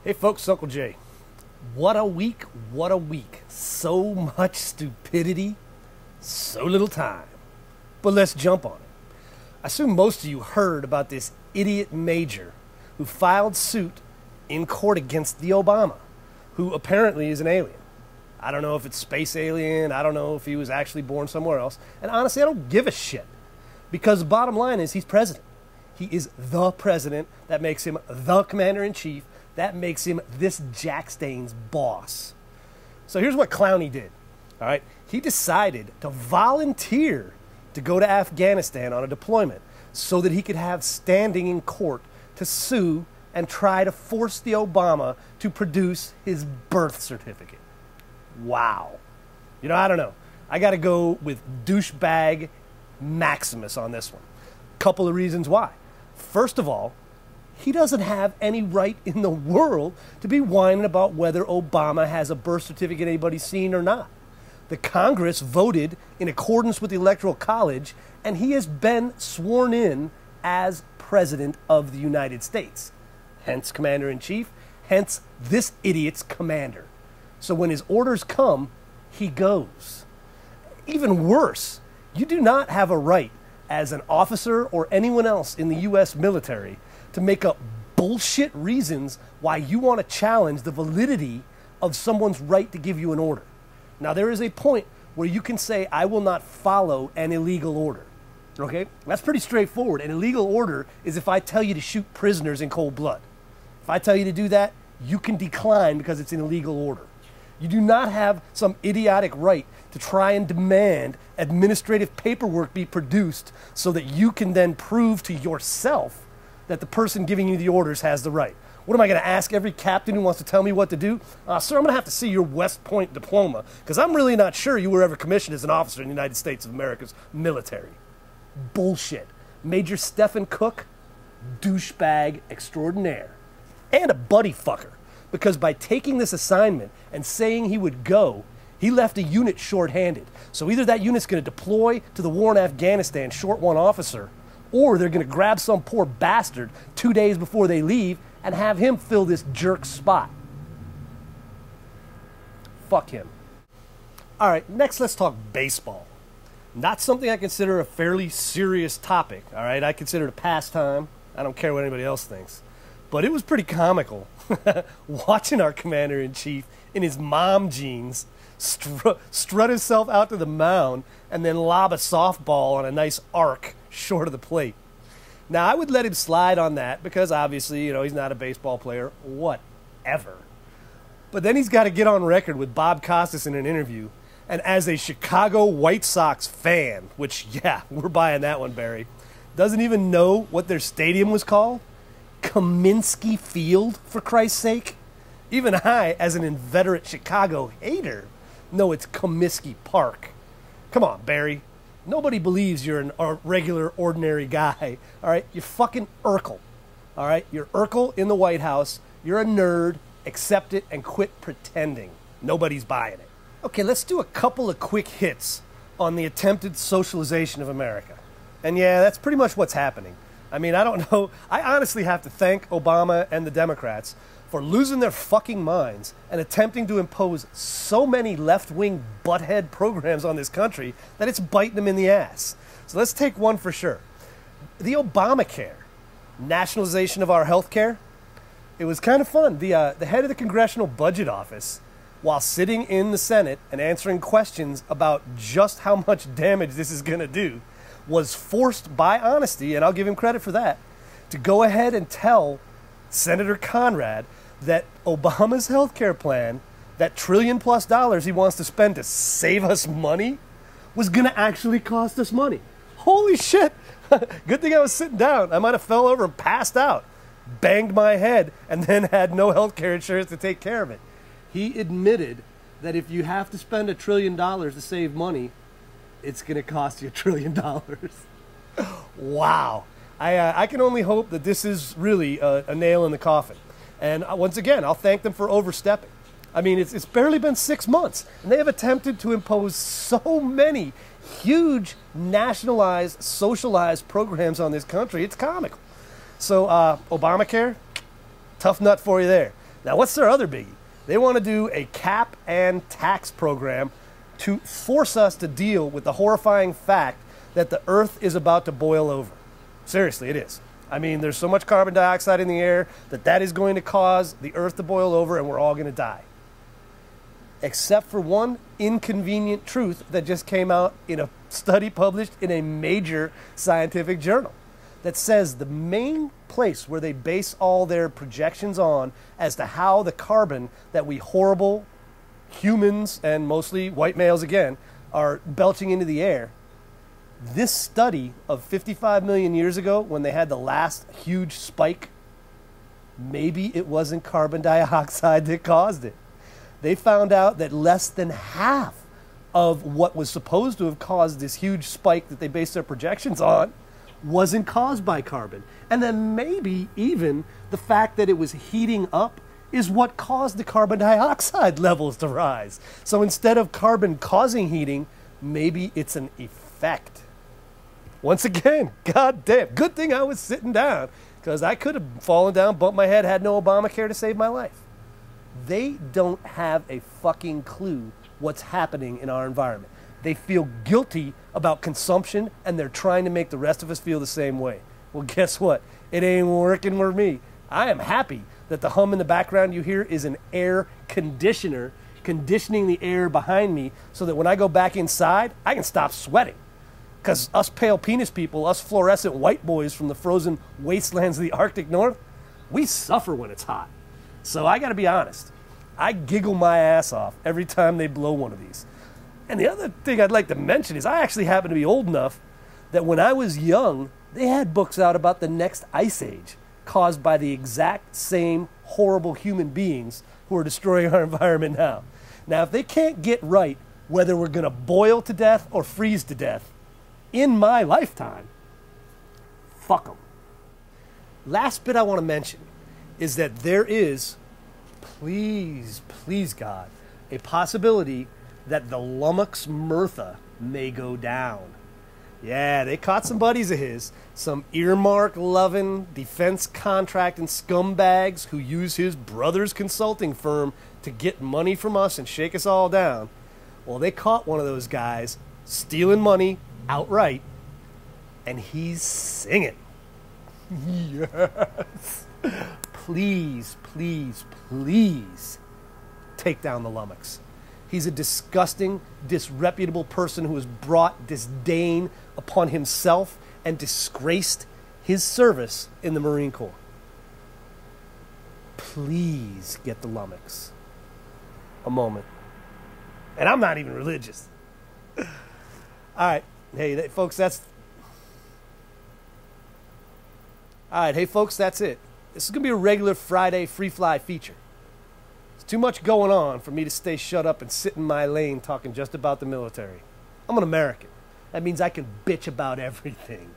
Hey folks, Uncle Jay. What a week, what a week. So much stupidity, so little time. But let's jump on it. I assume most of you heard about this idiot major who filed suit in court against the Obama, who apparently is an alien. I don't know if it's space alien, I don't know if he was actually born somewhere else, and honestly I don't give a shit. Because the bottom line is he's president. He is the president. That makes him the commander-in-chief. That makes him this Jack Stain's boss. So here's what Clowney did. All right, he decided to volunteer to go to Afghanistan on a deployment so that he could have standing in court to sue and try to force the Obama to produce his birth certificate. Wow. You know, I don't know. I got to go with douchebag Maximus on this one. Couple of reasons why. First of all, he doesn't have any right in the world to be whining about whether Obama has a birth certificate anybody's seen or not. The Congress voted in accordance with the Electoral College, and he has been sworn in as President of the United States. Hence Commander-in-Chief, hence this idiot's commander. So when his orders come, he goes. Even worse, you do not have a right as an officer or anyone else in the U.S. military to make up bullshit reasons why you want to challenge the validity of someone's right to give you an order. Now, there is a point where you can say, I will not follow an illegal order. Okay? That's pretty straightforward. An illegal order is if I tell you to shoot prisoners in cold blood. If I tell you to do that, you can decline because it's an illegal order. You do not have some idiotic right to try and demand administrative paperwork be produced so that you can then prove to yourself that the person giving you the orders has the right. What am I going to ask every captain who wants to tell me what to do? Sir, I'm going to have to see your West Point diploma because I'm really not sure you were ever commissioned as an officer in the United States of America's military. Bullshit. Major Stephen Cook, douchebag extraordinaire. And a buddy fucker. Because by taking this assignment and saying he would go, he left a unit short-handed. So either that unit's going to deploy to the war in Afghanistan, short one officer, or they're going to grab some poor bastard 2 days before they leave and have him fill this jerk's spot. Fuck him. All right, next let's talk baseball. Not something I consider a fairly serious topic, all right? I consider it a pastime. I don't care what anybody else thinks. But it was pretty comical watching our commander-in-chief in his mom jeans strut himself out to the mound and then lob a softball on a nice arc short of the plate. Now, I would let him slide on that because obviously, you know, he's not a baseball player, whatever. But then he's got to get on record with Bob Costas in an interview, and as a Chicago White Sox fan, which, yeah, we're buying that one, Barry, doesn't even know what their stadium was called? Kaminsky Field, for Christ's sake. Even I, as an inveterate Chicago hater, know it's Comiskey Park. Come on, Barry. Nobody believes you're a regular, ordinary guy. All right? You're fucking Urkel. All right? You're Urkel in the White House. You're a nerd. Accept it and quit pretending. Nobody's buying it. Okay, let's do a couple of quick hits on the attempted socialization of America. And yeah, that's pretty much what's happening. I mean, I don't know. I honestly have to thank Obama and the Democrats for losing their fucking minds and attempting to impose so many left-wing butthead programs on this country that it's biting them in the ass. So let's take one for sure. The Obamacare, nationalization of our health care, it was kind of fun. The head of the Congressional Budget Office, while sitting in the Senate and answering questions about just how much damage this is going to do, was forced by honesty, and I'll give him credit for that, to go ahead and tell Senator Conrad that Obama's health care plan, that $1 trillion+ he wants to spend to save us money, was going to actually cost us money. Holy shit! Good thing I was sitting down. I might have fell over and passed out, banged my head, and then had no health care insurance to take care of it. He admitted that if you have to spend $1 trillion to save money, it's going to cost you $1 trillion. Wow. I can only hope that this is really a nail in the coffin. And once again, I'll thank them for overstepping. I mean, it's barely been 6 months, and they have attempted to impose so many huge nationalized, socialized programs on this country. It's comical. So Obamacare, tough nut for you there. Now, what's their other biggie? They want to do a cap and tax program to force us to deal with the horrifying fact that the Earth is about to boil over. Seriously, it is. I mean, there's so much carbon dioxide in the air that is going to cause the Earth to boil over and we're all going to die. Except for one inconvenient truth that just came out in a study published in a major scientific journal that says the main place where they base all their projections on as to how the carbon that we horrible humans, and mostly white males again, are belching into the air. This study of 55 million years ago, when they had the last huge spike, maybe it wasn't carbon dioxide that caused it. They found out that less than half of what was supposed to have caused this huge spike that they based their projections on wasn't caused by carbon. And then maybe even the fact that it was heating up is what caused the carbon dioxide levels to rise. So instead of carbon causing heating, maybe it's an effect. Once again, goddamn, good thing I was sitting down, because I could have fallen down, bumped my head, had no Obamacare to save my life. They don't have a fucking clue what's happening in our environment. They feel guilty about consumption, and they're trying to make the rest of us feel the same way. Well, guess what? It ain't working for me. I am happy that the hum in the background you hear is an air conditioner conditioning the air behind me so that when I go back inside, I can stop sweating. Because us pale penis people, us fluorescent white boys from the frozen wastelands of the Arctic North, we suffer when it's hot. So I got to be honest, I giggle my ass off every time they blow one of these. And the other thing I'd like to mention is I actually happen to be old enough that when I was young, they had books out about the next ice age caused by the exact same horrible human beings who are destroying our environment now. Now, if they can't get right whether we're going to boil to death or freeze to death in my lifetime, fuck them. Last bit I want to mention is that there is, please, please God, a possibility that the Lummox Murtha may go down. Yeah, they caught some buddies of his, some earmark-loving, defense contracting scumbags who use his brother's consulting firm to get money from us and shake us all down. Well, they caught one of those guys stealing money outright, and he's singing. Yes. Please, please, please take down the Lummox. He's a disgusting, disreputable person who has brought disdain upon himself and disgraced his service in the Marine Corps. Please get the Lummox a moment. And I'm not even religious. All right. Hey, folks, that's... All right. Hey, folks, that's it. This is going to be a regular Friday Freefly feature. Too much going on for me to stay shut up and sit in my lane talking just about the military. I'm an American. That means I can bitch about everything.